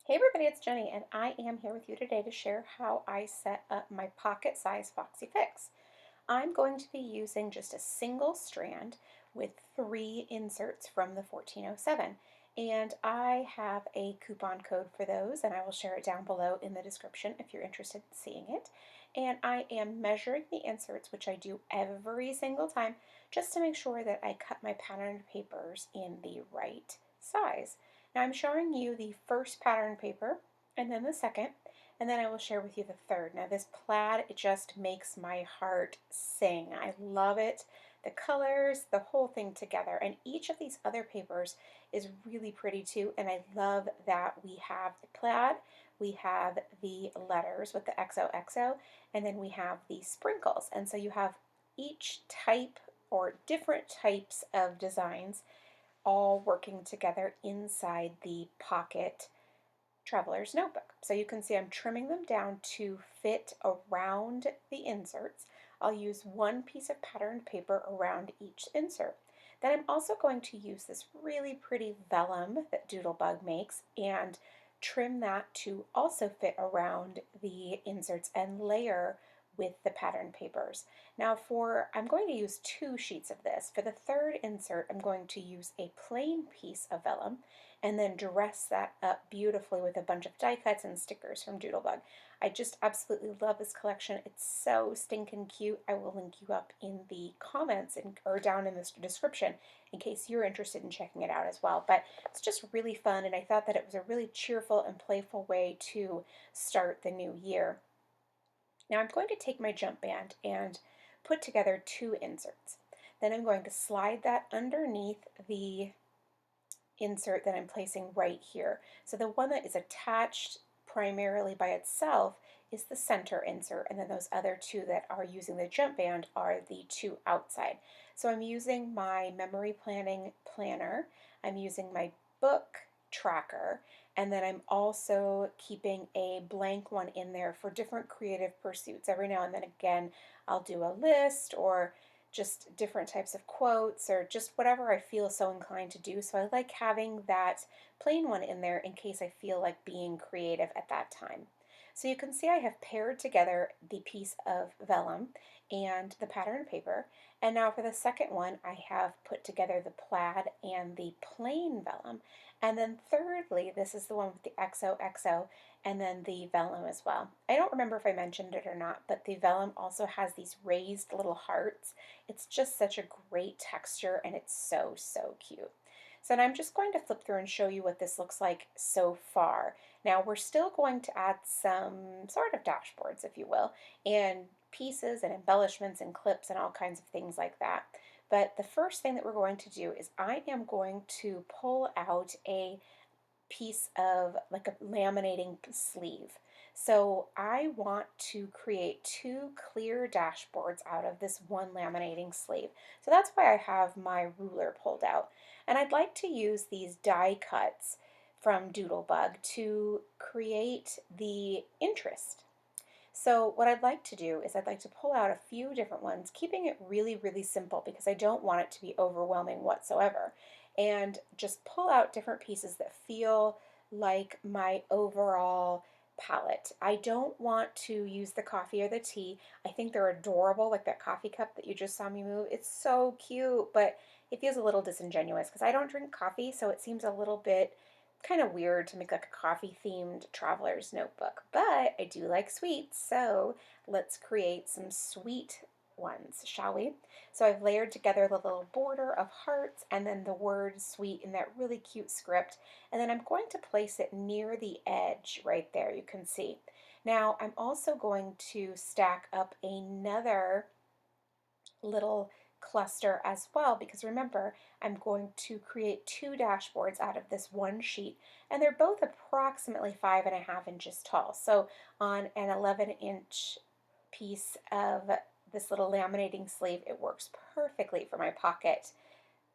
Hey everybody, it's Jenny, and I am here with you today to share how I set up my pocket size Foxy Fix. I'm going to be using just a single strand with 3 inserts from the 1407, and I have a coupon code for those, and I will share it down below in the description if you're interested in seeing it. And I am measuring the inserts, which I do every single time, just to make sure that I cut my patterned papers in the right size. Now I'm showing you the first pattern paper and then the second, and then I will share with you the third. Now this plaid, it just makes my heart sing. I love it. The colors, the whole thing together, and each of these other papers is really pretty too, and I love that we have the plaid, we have the letters with the XOXO, and then we have the sprinkles. And so you have each type or different types of designs all working together inside the pocket traveler's notebook. So you can see I'm trimming them down to fit around the inserts. I'll use one piece of patterned paper around each insert. Then I'm also going to use this really pretty vellum that Doodlebug makes and trim that to also fit around the inserts and layer with the pattern papers. Now I'm going to use 2 sheets of this. For the third insert, I'm going to use a plain piece of vellum and then dress that up beautifully with a bunch of die cuts and stickers from Doodlebug. I just absolutely love this collection. It's so stinking cute. I will link you up in the comments or down in the description in case you're interested in checking it out as well. But it's just really fun, and I thought that it was a really cheerful and playful way to start the new year. Now I'm going to take my jump band and put together 2 inserts. Then I'm going to slide that underneath the insert that I'm placing right here. So the one that is attached primarily by itself is the center insert, and then those other 2 that are using the jump band are the 2 outside. So I'm using my memory planning planner, I'm using my book tracker, and then I'm also keeping a blank one in there for different creative pursuits. Every now and then again, I'll do a list or just different types of quotes or just whatever I feel so inclined to do. So I like having that plain one in there in case I feel like being creative at that time. So you can see I have paired together the piece of vellum and the pattern paper. And now for the second one, I have put together the plaid and the plain vellum. And then thirdly, this is the one with the XOXO and then the vellum as well. I don't remember if I mentioned it or not, but the vellum also has these raised little hearts. It's just such a great texture, and it's so, so cute. So now I'm just going to flip through and show you what this looks like so far. Now we're still going to add some sort of dashboards, if you will, and pieces and embellishments and clips and all kinds of things like that. But the first thing that we're going to do is I am going to pull out a piece of like a laminating sleeve. So I want to create 2 clear dashboards out of this one laminating sleeve. So that's why I have my ruler pulled out. And I'd like to use these die cuts from Doodlebug to create the interest. So what I'd like to do is I'd like to pull out a few different ones, keeping it really, really simple because I don't want it to be overwhelming whatsoever. And just pull out different pieces that feel like my overall palette. I don't want to use the coffee or the tea. I think they're adorable, like that coffee cup that you just saw me move. It's so cute, but it feels a little disingenuous because I don't drink coffee, so it seems a little bit kind of weird to make like a coffee themed traveler's notebook, but I do like sweets, so let's create some sweet ones, shall we? So I've layered together the little border of hearts and then the word sweet in that really cute script, and then I'm going to place it near the edge right there, you can see. Now I'm also going to stack up another little cluster as well, because remember, I'm going to create 2 dashboards out of this one sheet, and they're both approximately 5.5 inches tall. So on an 11-inch piece of this little laminating sleeve, it works perfectly for my pocket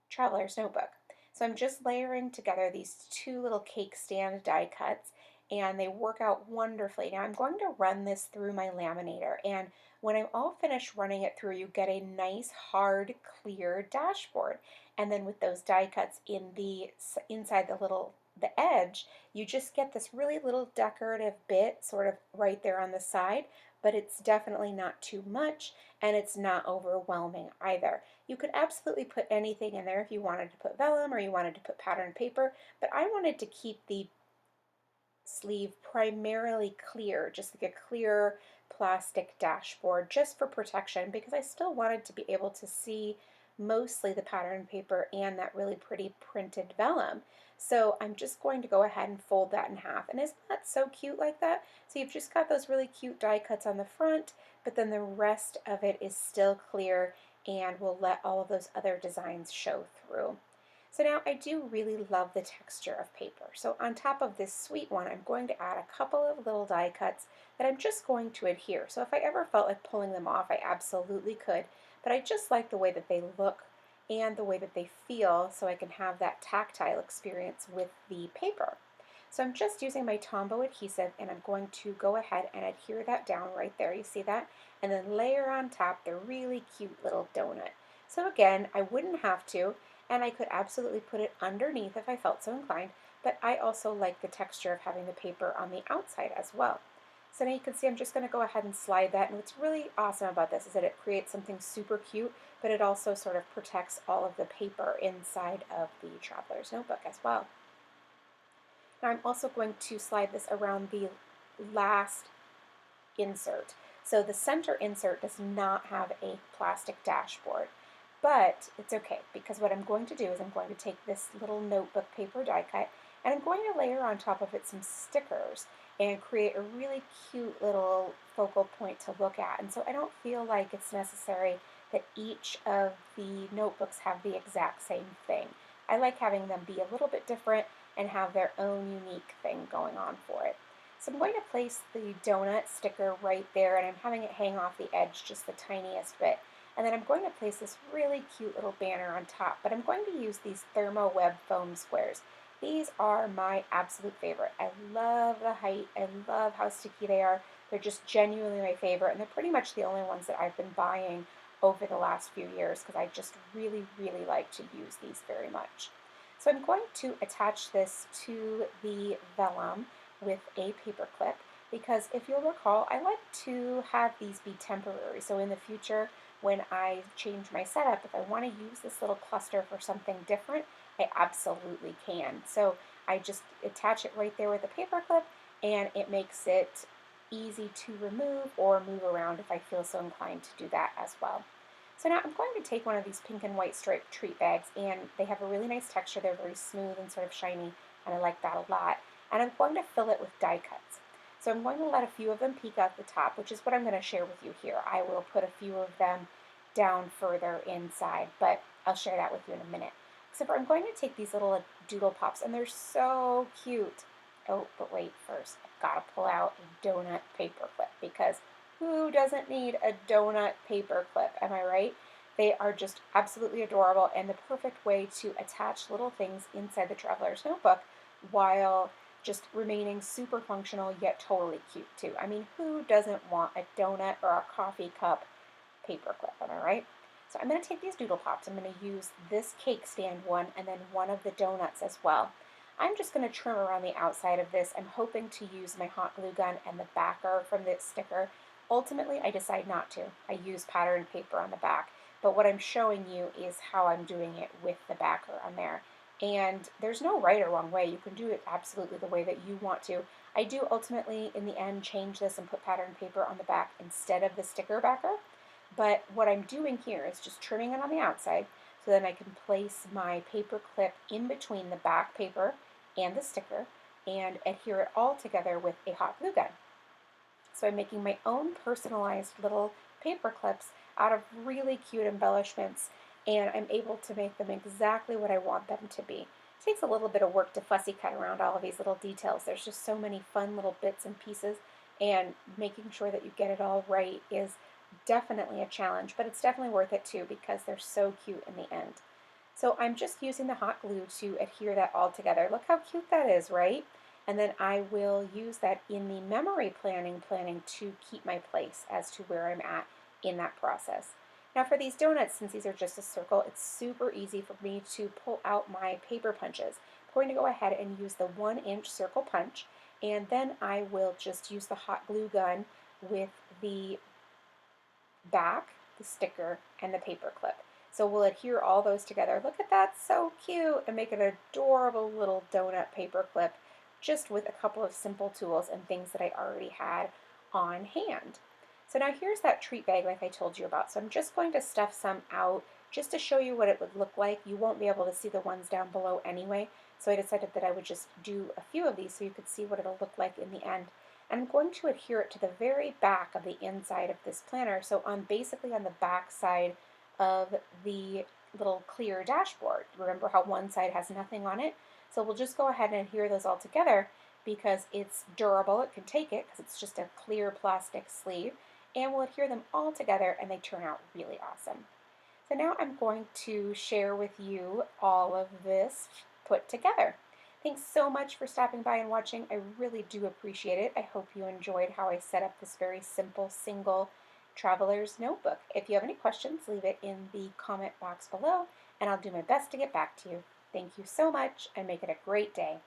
traveler's notebook. So I'm just layering together these 2 little cake stand die cuts, and they work out wonderfully. Now I'm going to run this through my laminator, and when I'm all finished running it through, you get a nice hard clear dashboard. And then with those die cuts inside the little the edge, you just get this really little decorative bit sort of right there on the side, but it's definitely not too much and it's not overwhelming either. You could absolutely put anything in there if you wanted to put vellum or you wanted to put patterned paper, but I wanted to keep the sleeve primarily clear, just like a clear plastic dashboard just for protection because I still wanted to be able to see mostly the pattern paper and that really pretty printed vellum. So I'm just going to go ahead and fold that in half. And isn't that so cute like that? So you've just got those really cute die cuts on the front, but then the rest of it is still clear and will let all of those other designs show through. So now I do really love the texture of paper. So on top of this sweet one, I'm going to add a couple of little die cuts that I'm just going to adhere. So if I ever felt like pulling them off, I absolutely could, but I just like the way that they look and the way that they feel so I can have that tactile experience with the paper. So I'm just using my Tombow adhesive and I'm going to go ahead and adhere that down right there. You see that? And then layer on top the really cute little donut. So again, I wouldn't have to, and I could absolutely put it underneath if I felt so inclined, but I also like the texture of having the paper on the outside as well. So now you can see I'm just going to go ahead and slide that, and what's really awesome about this is that it creates something super cute, but it also sort of protects all of the paper inside of the traveler's notebook as well. Now I'm also going to slide this around the last insert. So the center insert does not have a plastic dashboard, but it's okay because what I'm going to do is I'm going to take this little notebook paper die cut and I'm going to layer on top of it some stickers and create a really cute little focal point to look at. And so I don't feel like it's necessary that each of the notebooks have the exact same thing. I like having them be a little bit different and have their own unique thing going on for it. So I'm going to place the donut sticker right there and I'm having it hang off the edge just the tiniest bit. And then I'm going to place this really cute little banner on top, but I'm going to use these ThermoWeb foam squares. These are my absolute favorite. I love the height, I love how sticky they are. They're just genuinely my favorite and they're pretty much the only ones that I've been buying over the last few years because I just really, really like to use these very much. So I'm going to attach this to the vellum with a paper clip because if you'll recall, I like to have these be temporary. So in the future, when I change my setup, if I want to use this little cluster for something different, I absolutely can. So I just attach it right there with a paper clip and it makes it easy to remove or move around if I feel so inclined to do that as well. So now I'm going to take one of these pink and white striped treat bags and they have a really nice texture. They're very smooth and sort of shiny and I like that a lot. And I'm going to fill it with die cuts. So I'm going to let a few of them peek out the top, which is what I'm going to share with you here. I will put a few of them down further inside, but I'll share that with you in a minute. So I'm going to take these little Doodle Pops, and they're so cute. Oh, but wait, first I've got to pull out a donut paper clip because who doesn't need a donut paper clip, am I right? They are just absolutely adorable and the perfect way to attach little things inside the traveler's notebook while just remaining super functional yet totally cute too. I mean, who doesn't want a donut or a coffee cup paper clip, am I right? So I'm going to take these Doodle Pops. I'm going to use this cake stand one and then one of the donuts as well. I'm just going to trim around the outside of this. I'm hoping to use my hot glue gun and the backer from this sticker. Ultimately, I decide not to. I use patterned paper on the back, but what I'm showing you is how I'm doing it with the backer on there. And there's no right or wrong way. You can do it absolutely the way that you want to. I do ultimately, in the end, change this and put patterned paper on the back instead of the sticker backer. But what I'm doing here is just trimming it on the outside so then I can place my paper clip in between the back paper and the sticker and adhere it all together with a hot glue gun. So I'm making my own personalized little paper clips out of really cute embellishments and I'm able to make them exactly what I want them to be. It takes a little bit of work to fussy cut around all of these little details. There's just so many fun little bits and pieces and making sure that you get it all right is definitely a challenge, but it's definitely worth it too because they're so cute in the end. So I'm just using the hot glue to adhere that all together. Look how cute that is, right? And then I will use that in the memory planning to keep my place as to where I'm at in that process. Now for these donuts, since these are just a circle, it's super easy for me to pull out my paper punches. going to go ahead and use the 1-inch circle punch, and then I will just use the hot glue gun with the back, the sticker, and the paper clip. So we'll adhere all those together. Look at that, so cute, and make an adorable little donut paper clip just with a couple of simple tools and things that I already had on hand. So now here's that treat bag like I told you about. So I'm just going to stuff some out just to show you what it would look like. You won't be able to see the ones down below anyway, so I decided that I would just do a few of these so you could see what it'll look like in the end. And I'm going to adhere it to the very back of the inside of this planner, so basically on the back side of the little clear dashboard. Remember how one side has nothing on it? So we'll just go ahead and adhere those all together because it's durable, it can take it because it's just a clear plastic sleeve, and we'll adhere them all together and they turn out really awesome. So now I'm going to share with you all of this put together. Thanks so much for stopping by and watching. I really do appreciate it. I hope you enjoyed how I set up this very simple single traveler's notebook. If you have any questions, leave it in the comment box below, and I'll do my best to get back to you. Thank you so much, and make it a great day.